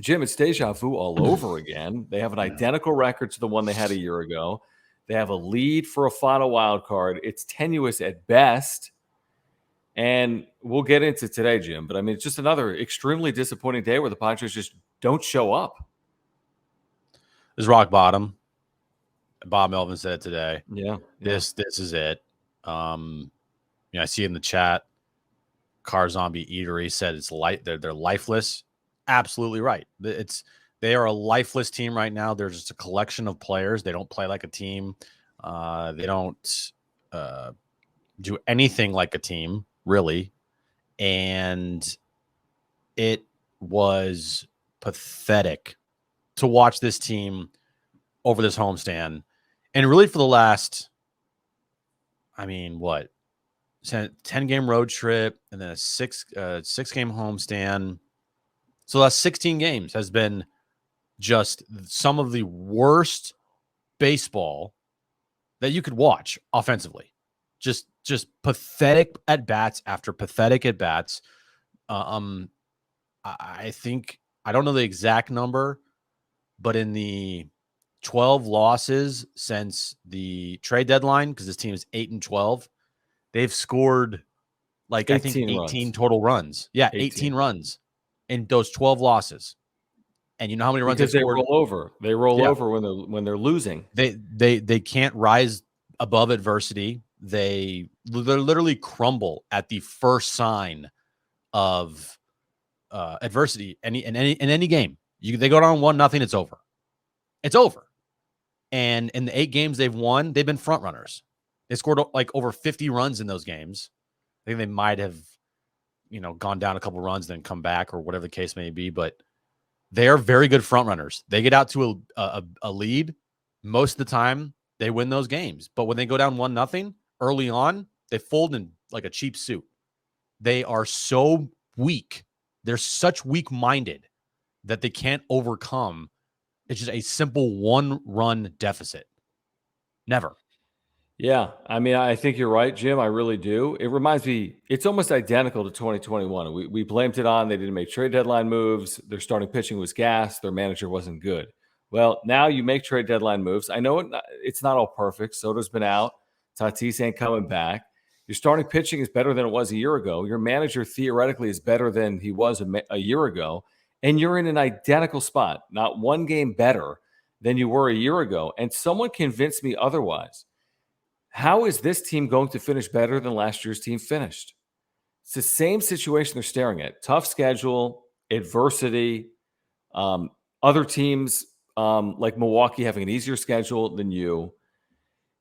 Jim, it's deja vu all over again. They have an identical record to the one they had a year ago. They have a lead for a final wild card. It's tenuous at best. And we'll get into today, Jim. But I mean, it's just another extremely disappointing day where the Padres just don't show up. This is rock bottom. Bob Melvin said it today. Yeah. This is it. I see in the chat, Car Zombie Eatery said it's they're lifeless. Absolutely right. They are a lifeless team right now. They're just a collection of players. They don't play like a team. They don't do anything like a team, really. And it was pathetic to watch this team over this homestand. And really for the last, 10-game road trip and then a six-game homestand. So the last 16 games has been just some of the worst baseball that you could watch offensively. Just pathetic at-bats after pathetic at-bats. I think, I don't know the exact number, but in the 12 losses since the trade deadline, because this team is 8-12, they've scored I think 18 runs. Total runs. Yeah, 18 runs in those 12 losses. And you know how many runs because they scored? roll over. They roll over when they're losing. They can't rise above adversity. They literally crumble at the first sign of adversity. In any game, they go down 1-0. It's over. It's over. And in the 8 games they've won, they've been front runners. They scored over 50 runs in those games. I think they might have, gone down a couple runs, then come back or whatever the case may be. But they are very good front runners. They get out to a lead. Most of the time, they win those games. But when they go down 1-0 early on, they fold in like a cheap suit. They are so weak. They're such weak-minded that they can't overcome. It's just a simple 1-run deficit. Never. Yeah, I think you're right, Jim. I really do. It reminds me, it's almost identical to 2021. We blamed it on they didn't make trade deadline moves. Their starting pitching was gas. Their manager wasn't good. Well, now you make trade deadline moves. I know it's not all perfect. Soto's been out. Tatis ain't coming back. Your starting pitching is better than it was a year ago. Your manager theoretically is better than he was a year ago. And you're in an identical spot, not one game better than you were a year ago. And someone convinced me otherwise. How is this team going to finish better than last year's team finished? It's the same situation they're staring at. Tough schedule, adversity, other teams like Milwaukee having an easier schedule than you.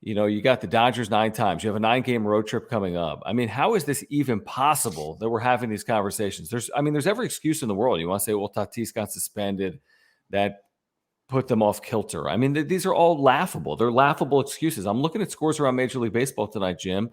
You got the Dodgers 9 times. You have a 9-game road trip coming up. How is this even possible that we're having these conversations? There's every excuse in the world. You want to say, well, Tatis got suspended. That put them off kilter. These are all laughable. They're laughable excuses. I'm looking at scores around Major League Baseball tonight, Jim,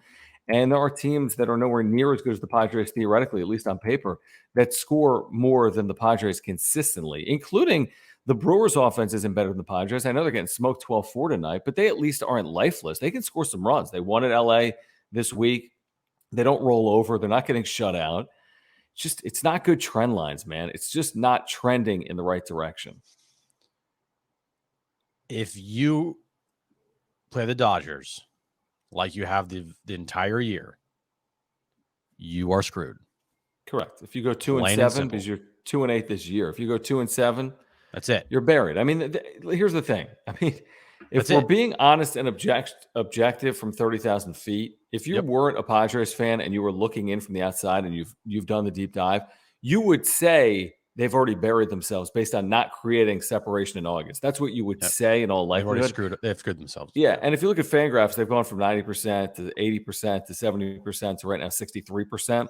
and there are teams that are nowhere near as good as the Padres theoretically, at least on paper, that score more than the Padres consistently, including the Brewers' offense isn't better than the Padres. I know they're getting smoked 12-4 tonight, but they at least aren't lifeless. They can score some runs. They won at L.A. this week. They don't roll over. They're not getting shut out. It's not good trend lines, man. It's just not trending in the right direction. If you play the Dodgers like you have the entire year, you are screwed. Correct. If you go 2-7, because you're 2-8 this year. If you go 2-7, that's it. You're buried. Here's the thing. If we're being honest and objective from 30,000 feet, if you weren't a Padres fan and you were looking in from the outside and you've done the deep dive, you would say they've already buried themselves based on not creating separation in August. That's what you would say in all likelihood. They've screwed themselves. Yeah, and if you look at FanGraphs, they've gone from 90% to 80% to 70% to right now 63%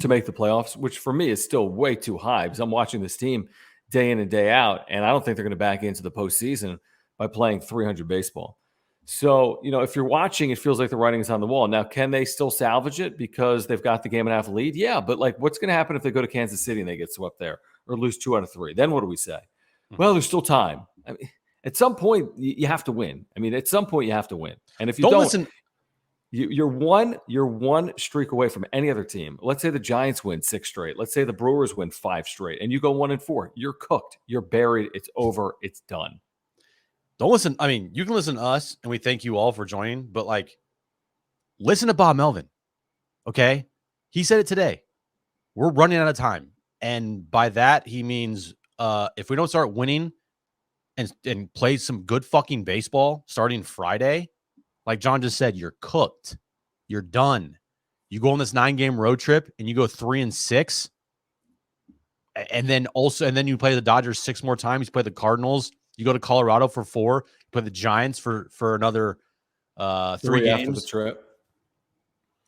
to make the playoffs, which for me is still way too high because I'm watching this team day in and day out, and I don't think they're going to back into the postseason by playing 300 baseball. So, if you're watching, it feels like the writing is on the wall. Now, can they still salvage it because they've got the game and a half lead? Yeah, but what's going to happen if they go to Kansas City and they get swept there or lose 2 out of 3? Then what do we say? Well, there's still time. At some point, you have to win. At some point, you have to win. And if you don't listen, You're one streak away from any other team. Let's say the Giants win 6 straight. Let's say the Brewers win 5 straight, and you go 1-4. You're cooked. You're buried. It's over. It's done. Don't listen. I mean, you can listen to us, and we thank you all for joining. But like, listen to Bob Melvin. Okay, he said it today. We're running out of time, and by that he means if we don't start winning and play some good fucking baseball starting Friday, like John just said, you're cooked. You're done. You go on this 9-game road trip and you go 3-6. And then you play the Dodgers 6 more times. You play the Cardinals. You go to Colorado for 4. You play the Giants for another 3 games after the trip.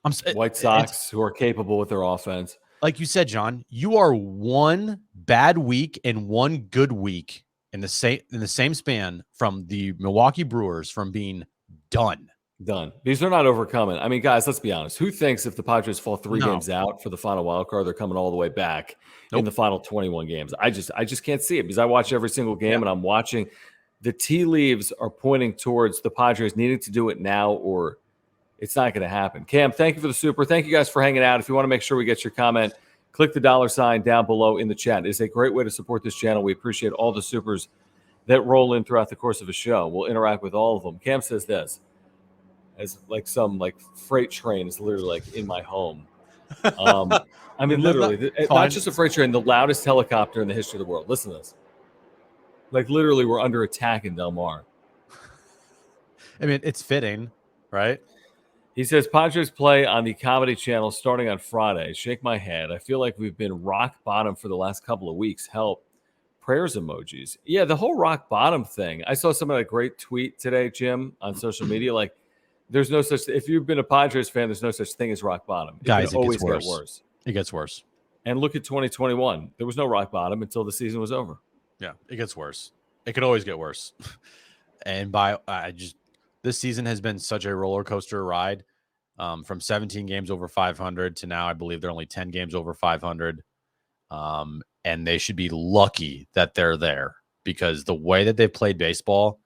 I'm White Sox, who are capable with their offense. Like you said, John, you are one bad week and one good week in the same span from the Milwaukee Brewers from being done. Because they're not overcoming. I mean, guys, let's be honest. Who thinks if the Padres fall 3 games out for the final wild card, they're coming all the way back in the final 21 games? I just can't see it because I watch every single game and I'm watching. The tea leaves are pointing towards the Padres needing to do it now or it's not going to happen. Cam, thank you for the super. Thank you guys for hanging out. If you want to make sure we get your comment, click the $ down below in the chat. It's a great way to support this channel. We appreciate all the supers that roll in throughout the course of a show. We'll interact with all of them. Cam says this. As like some freight train is literally like in my home. I mean, literally, not just a freight train, the loudest helicopter in the history of the world. Listen to this. Like literally, we're under attack in Del Mar. I mean, it's fitting, right? He says Padres play on the Comedy Channel starting on Friday. Shake my head. I feel like we've been rock bottom for the last couple of weeks. Help. Prayers emojis. Yeah, the whole rock bottom thing. I saw some of a great tweet today, Jim, on social media. Like, there's no such. If you've been a Padres fan, there's no such thing as rock bottom. Guys, it always gets worse. Get worse. It gets worse. And look at 2021. There was no rock bottom until the season was over. Yeah, it gets worse. It could always get worse. And this season has been such a roller coaster ride. From 17 games over 500 to now, I believe they're only 10 games over 500. And they should be lucky that they're there because the way that they've played baseball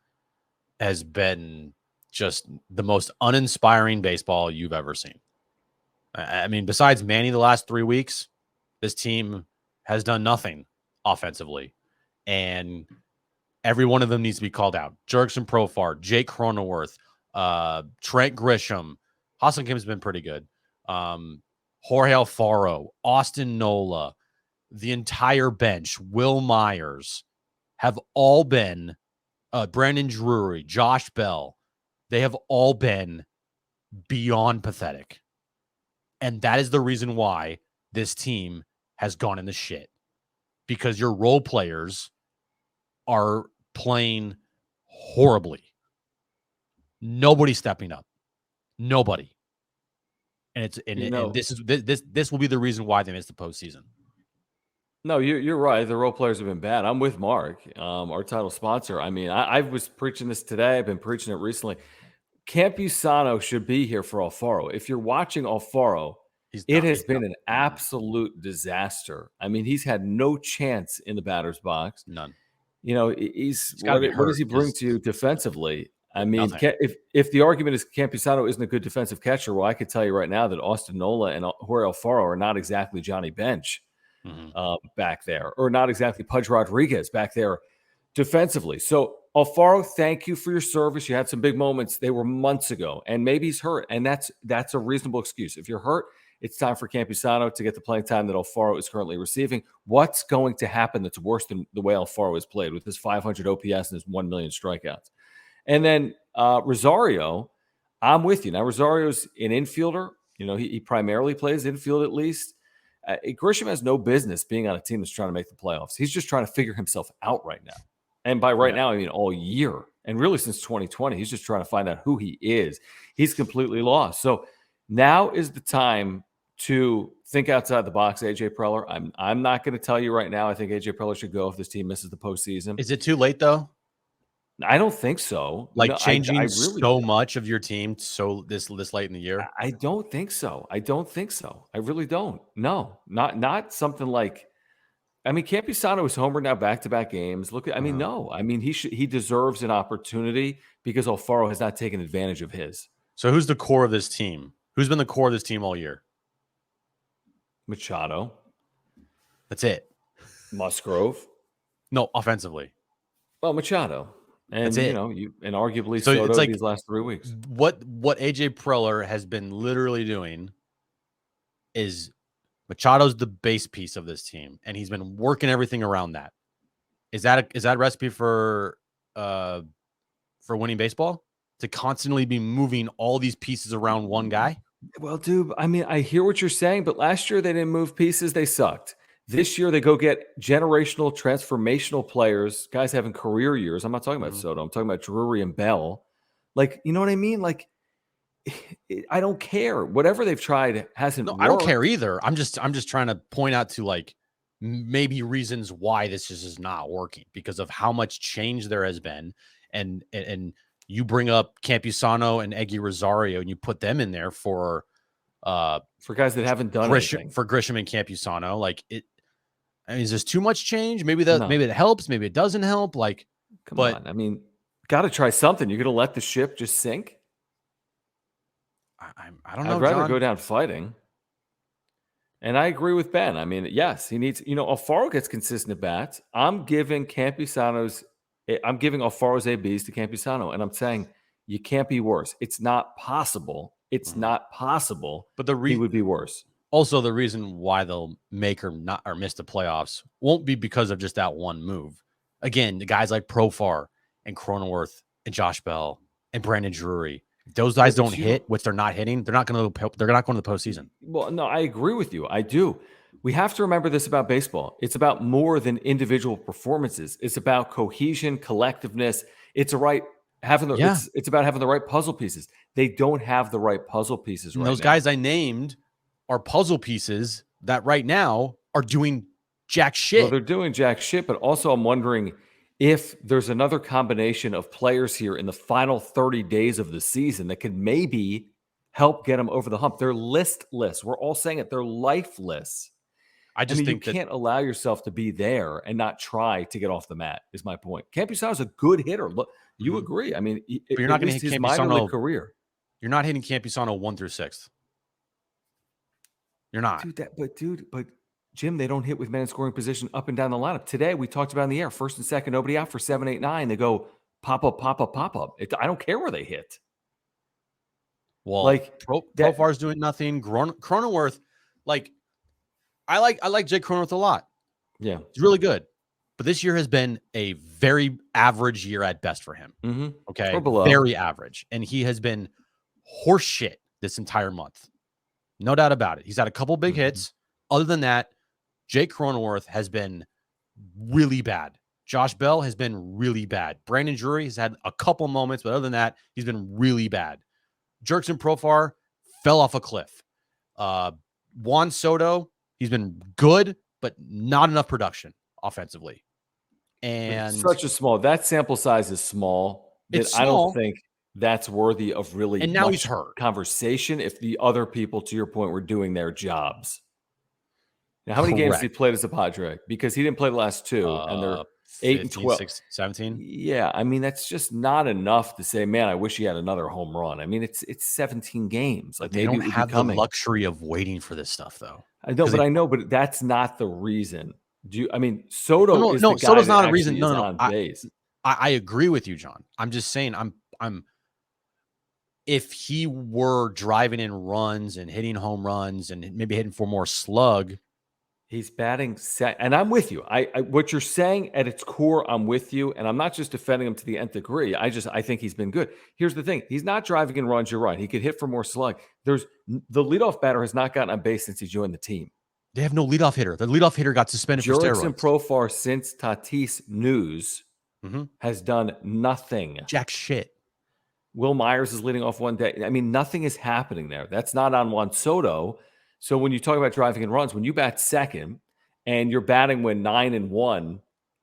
has been just the most uninspiring baseball you've ever seen. I mean, besides Manny the last 3 weeks, this team has done nothing offensively. And every one of them needs to be called out. Jurickson Profar, Jake Cronenworth, Trent Grisham. Ha-Seong has been pretty good. Jorge Alfaro, Austin Nola, the entire bench, Will Myers, have all been Brandon Drury, Josh Bell. They have all been beyond pathetic. And that is the reason why this team has gone into shit. Because your role players are playing horribly. Nobody's stepping up. Nobody. And this will be the reason why they missed the postseason. No, you're right. The role players have been bad. I'm with Mark, our title sponsor. I mean, I was preaching this today. I've been preaching it recently. Campusano should be here for Alfaro. If you're watching Alfaro, it has been an absolute disaster. I mean, he's had no chance in the batter's box. None. You know, what does he bring to you defensively? I mean, if the argument is Campusano isn't a good defensive catcher, well, I could tell you right now that Austin Nola and Jorge Alfaro are not exactly Johnny Bench back there, or not exactly Pudge Rodriguez back there defensively. So, Alfaro, thank you for your service. You had some big moments. They were months ago, and maybe he's hurt, and that's a reasonable excuse. If you're hurt, it's time for Campusano to get the playing time that Alfaro is currently receiving. What's going to happen that's worse than the way Alfaro has played with his 500 OPS and his 1 million strikeouts? And then Rosario, I'm with you. Now, Rosario's an infielder. You know, he primarily plays infield at least. Grisham has no business being on a team that's trying to make the playoffs. He's just trying to figure himself out right now. And by right now, I mean all year. And really since 2020, he's just trying to find out who he is. He's completely lost. So now is the time to think outside the box, AJ Preller. I'm not going to tell you right now. I think AJ Preller should go if this team misses the postseason. Is it too late, though? I don't think so. Changing so much of your team this late in the year? I don't think so. I really don't. No, not something like. I mean, Campusano is homer now back-to-back games. No. I mean, he deserves an opportunity because Alfaro has not taken advantage of his. So who's the core of this team? Who's been the core of this team all year? Machado, That's it. Musgrove. No, offensively. Well, Machado, That's and it. and arguably So it's Soto like these last 3 weeks. what AJ Preller has been literally doing is Machado's the base piece of this team, and he's been working everything around that. Is that a recipe for winning baseball? To constantly be moving all these pieces around one guy? Well, dude, I mean, I hear what you're saying, but last year they didn't move pieces; they sucked. This year they go get generational, transformational players, guys having career years. I'm not talking about Mhm. Soto. I'm talking about Drury and Bell. Like, you know what I mean? Like, I don't care. Whatever they've tried hasn't No, I don't care worked. either. I'm just trying to point out to like maybe reasons why this is not working because of how much change there has been, and you bring up Campusano and Eggy Rosario and you put them in there for For guys that haven't done anything. Grisham and Campusano. Like it, I mean, is this too much change? Maybe No. it helps, maybe it doesn't help. Like, Come but on. I mean, got to try something. You're going to let the ship just sink? I don't know, I'd rather John. go down fighting. And I agree with Ben. I mean, yes, he needs, Alfaro gets consistent at bats. I'm giving Alfaro's ABs to Campusano, and I'm saying you can't be worse. It's not possible. It's not possible. But he would be worse. Also, the reason why they'll make or miss the playoffs won't be because of just that one move. Again, the guys like Profar and Cronenworth and Josh Bell and Brandon Drury, if those guys don't hit, which they're not hitting, they're not going to the postseason. Well, no, I agree with you. I do. We have to remember this about baseball. It's about more than individual performances. It's about cohesion, collectiveness. It's about having the right puzzle pieces. They don't have the right puzzle pieces right now. Those guys I named are puzzle pieces that right now are doing jack shit. Well, they're doing jack shit, but also I'm wondering if there's another combination of players here in the final 30 days of the season that could maybe help get them over the hump. They're listless. We're all saying it. They're lifeless. I mean, you can't allow yourself to be there and not try to get off the mat, is my point. Campusano's a good hitter. Look, you agree. I mean, but you're not going to hit his minor league career. You're not hitting Campusano 1 through 6. You're not. But Jim, they don't hit with men in scoring position up and down the lineup. Today, we talked about in the air, first and second, nobody out for 7, 8, 9. They go pop up, pop up, pop up. I don't care where they hit. Well, like Profar's doing nothing. Cronenworth, like I like Jake Cronenworth a lot. Yeah, he's really good. But this year has been a very average year at best for him. Mm-hmm. Okay, or below. Very average, and he has been horseshit this entire month. No doubt about it. He's had a couple big hits. Other than that, Jake Cronenworth has been really bad. Josh Bell has been really bad. Brandon Drury has had a couple moments, but other than that, he's been really bad. Jerkson Profar fell off a cliff. Juan Soto, he's been good, but not enough production offensively. And that sample size is small. I don't think that's worthy of really and now he's hurt conversation if the other people, to your point, were doing their jobs. Now, how many games he played as a Padre? Because he didn't play the last 2, and they're 8 and 12. 17? Yeah, I mean, that's just not enough to say, man, I wish he had another home run. I mean, it's 17 games. Like, they don't have the luxury of waiting for this stuff, though. I know, but that's not the reason. Soto is Soto's not a reason. On base. I agree with you, John. I'm just saying, if he were driving in runs and hitting home runs and maybe hitting for more slug, he's batting and I'm with you. What you're saying at its core, I'm with you, and I'm not just defending him to the nth degree. I think he's been good. Here's the thing: he's not driving in runs. You're right. He could hit for more slug. The leadoff batter has not gotten on base since he joined the team. They have no leadoff hitter. The leadoff hitter got suspended for steroids. And Profar since Tatis news has done nothing. Jack shit. Will Myers is leading off one day. I mean, nothing is happening there. That's not on Juan Soto. So when you talk about driving in runs, when you bat second and you're batting when 9 and 1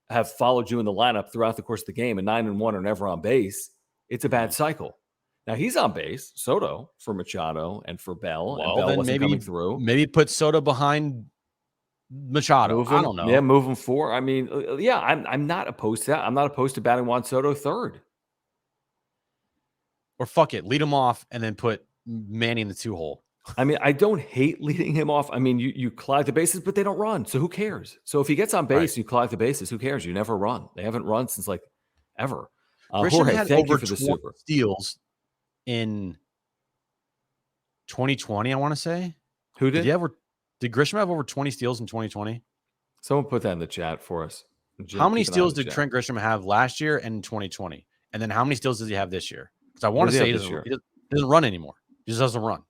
have followed you in the lineup throughout the course of the game and 9 and 1 are never on base, it's a bad cycle. Now he's on base, Soto, for Machado and for Bell. Well, and Bell then coming through. Maybe put Soto behind Machado. I don't know. Yeah, move him 4. I mean, I'm not opposed to that. I'm not opposed to batting Juan Soto 3rd. Or fuck it, lead him off and then put Manny in the 2-hole. I mean, I don't hate leading him off. I mean, you clog the bases, but they don't run. So who cares? So if he gets on base, Right. you clog the bases. Who cares? You never run. They haven't run since like ever. Grisham Jorge, had thank you over for the 20 super. steals in 2020, I want to say. Who did? Did Grisham have over 20 steals in 2020? Someone put that in the chat for us. Jim, How many keep an eye on steals the did chat. Trent Grisham have last year and in 2020? And then how many steals does he have this year? Because I What want to does he say have he this year? doesn't run anymore. He just doesn't run.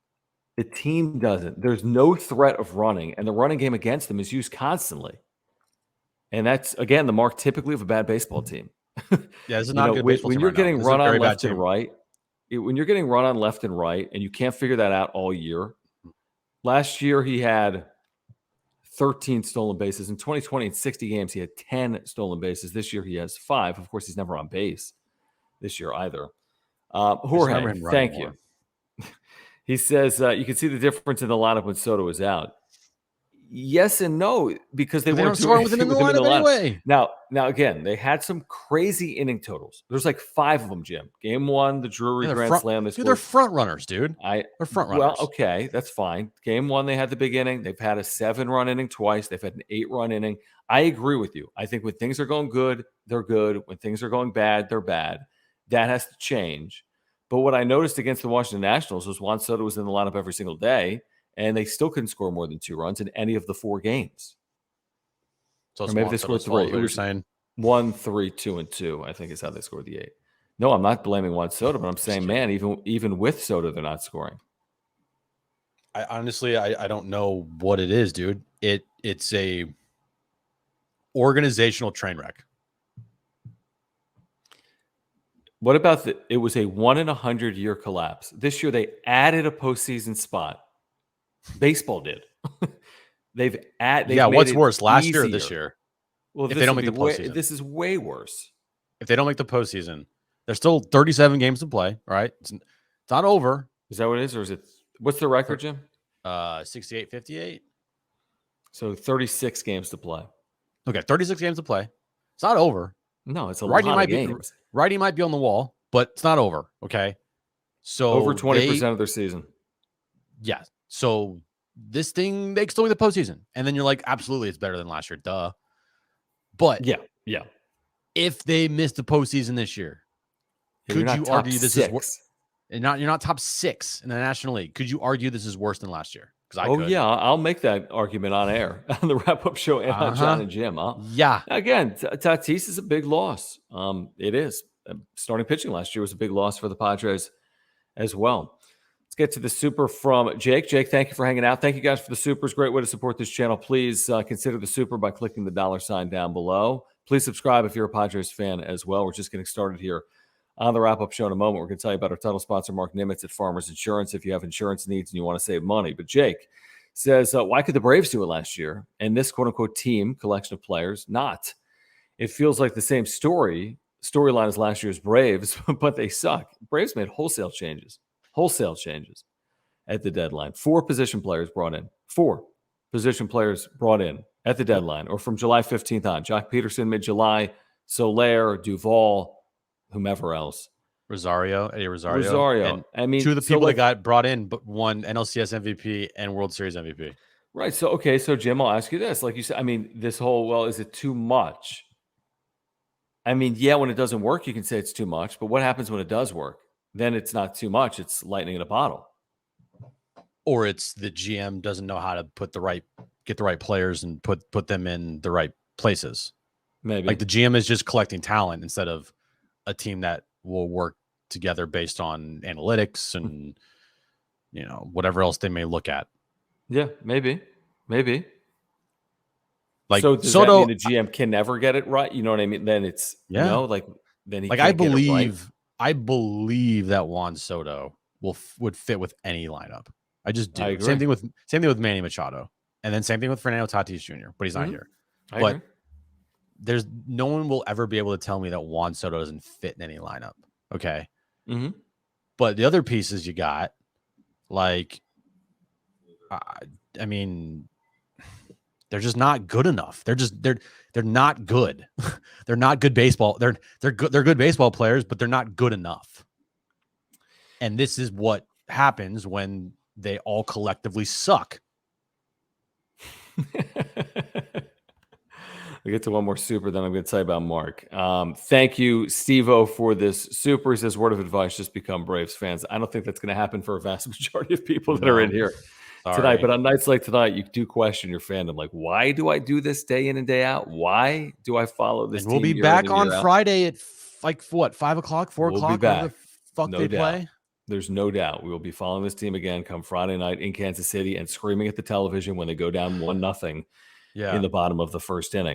The team doesn't. There's no threat of running, and the running game against them is used constantly. And that's, again, the mark typically of a bad baseball team. Yeah, this is not a good baseball when team you're right now. getting This is a run on very bad left and team. right, when you're getting run on left and right, and you can't figure that out all year. Last year, he had 13 stolen bases. In 2020, in 60 games, he had 10 stolen bases. This year, he has 5. Of course, he's never on base this year either. Jorge, thank you. He says, you can see the difference in the lineup when Soto is out. Yes and no, because they weren't scoring with him in the lineup anyway. Now, again, they had some crazy inning totals. There's like 5 of them, Jim. Game 1, the Drury Grand Slam. They're front runners, dude. They're front runners. Well, okay, that's fine. Game 1, they had the big inning. They've had a 7-run inning twice. They've had an 8-run inning. I agree with you. I think when things are going good, they're good. When things are going bad, they're bad. That has to change. But what I noticed against the Washington Nationals was Juan Soto was in the lineup every single day, and they still couldn't score more than 2 runs in any of the 4 games. So or maybe they scored 3. What you're saying? 1, 3, 2, and 2, I think is how they scored the 8. No, I'm not blaming Juan Soto, but I'm saying, man, even with Soto, they're not scoring. I honestly don't know what it is, dude. It's a organizational train wreck. What about it was a 1 in 100 year collapse. This year they added a postseason spot. Baseball did. They've what's worse, last year or this year? Well, if they don't make the postseason, this is way worse. If they don't make the postseason, there's still 37 games to play. Right? It's not over. Is that what it is, or is it? What's the record, Jim? 68-58. So 36 games to play. Okay, 36 games to play. It's not over. No, it's a lot of games. Writing might be on the wall, but it's not over. Okay, so over 20% of their season. Yeah. So this thing, they can still make the postseason, and then you're like, absolutely, it's better than last year. Duh. But yeah. If they missed the postseason this year, could you argue this is worse? And you're not top 6 in the National League. Could you argue this is worse than last year? Yeah, I'll make that argument on air on the wrap-up show and on John and Jim. Yeah. Again, Tatis is a big loss. It is. Starting pitching last year was a big loss for the Padres as well. Let's get to the super from Jake. Jake, thank you for hanging out. Thank you guys for the supers. Great way to support this channel. Please consider the super by clicking the $sign down below. Please subscribe if you're a Padres fan as well. We're just getting started here on the wrap-up show in a moment. We're going to tell you about our title sponsor, Mark Nimitz at Farmers Insurance, if you have insurance needs and you want to save money. But Jake says, why could the Braves do it last year? And this quote-unquote team, collection of players, not. It feels like the same storyline as last year's Braves, but they suck. Braves made wholesale changes at the deadline. 4 position players brought in. 4 position players brought in at the deadline, or from July 15th on. Jock Peterson mid-July, Soler, Duvall, whomever else. Eddie Rosario. And I mean, 2 of the people that got brought in but won NLCS MVP and World Series MVP. Right. So, okay. So, Jim, I'll ask you this. Like you said, I mean, this whole, is it too much? I mean, yeah, when it doesn't work, you can say it's too much. But what happens when it does work? Then it's not too much. It's lightning in a bottle. Or it's the GM doesn't know how to get the right players and put them in the right places. Maybe. Like the GM is just collecting talent instead of a team that will work together based on analytics and whatever else they may look at. Yeah, maybe. Like, so does Soto, that mean the GM can never get it right? You know what I mean? Then it's then he can't I believe that Juan Soto would fit with any lineup. I just do. Same thing with Manny Machado, and then same thing with Fernando Tatis Jr. But he's not here. I agree. There's no one will ever be able to tell me that Juan Soto doesn't fit in any lineup. Okay. Mm-hmm. But the other pieces you got, like, I mean, they're just not good enough. They're not good. They're not good baseball. They're good baseball players, but they're not good enough. And this is what happens when they all collectively suck. We get to one more super, then I'm going to tell you about Mark. Thank you, Steve-O, for this super. He says, word of advice, just become Braves fans. I don't think that's going to happen for a vast majority of people that are in here tonight. But on nights like tonight, you do question your fandom. Like, why do I do this day in and day out? Why do I follow this And we'll team be year in back and on year out? Friday at like what, 5 o'clock, 4 We'll be o'clock, whatever back. the fuck No they doubt. play. There's no doubt we will be following this team again come Friday night in Kansas City and screaming at the television when they go down 1-0 in the bottom of the first inning.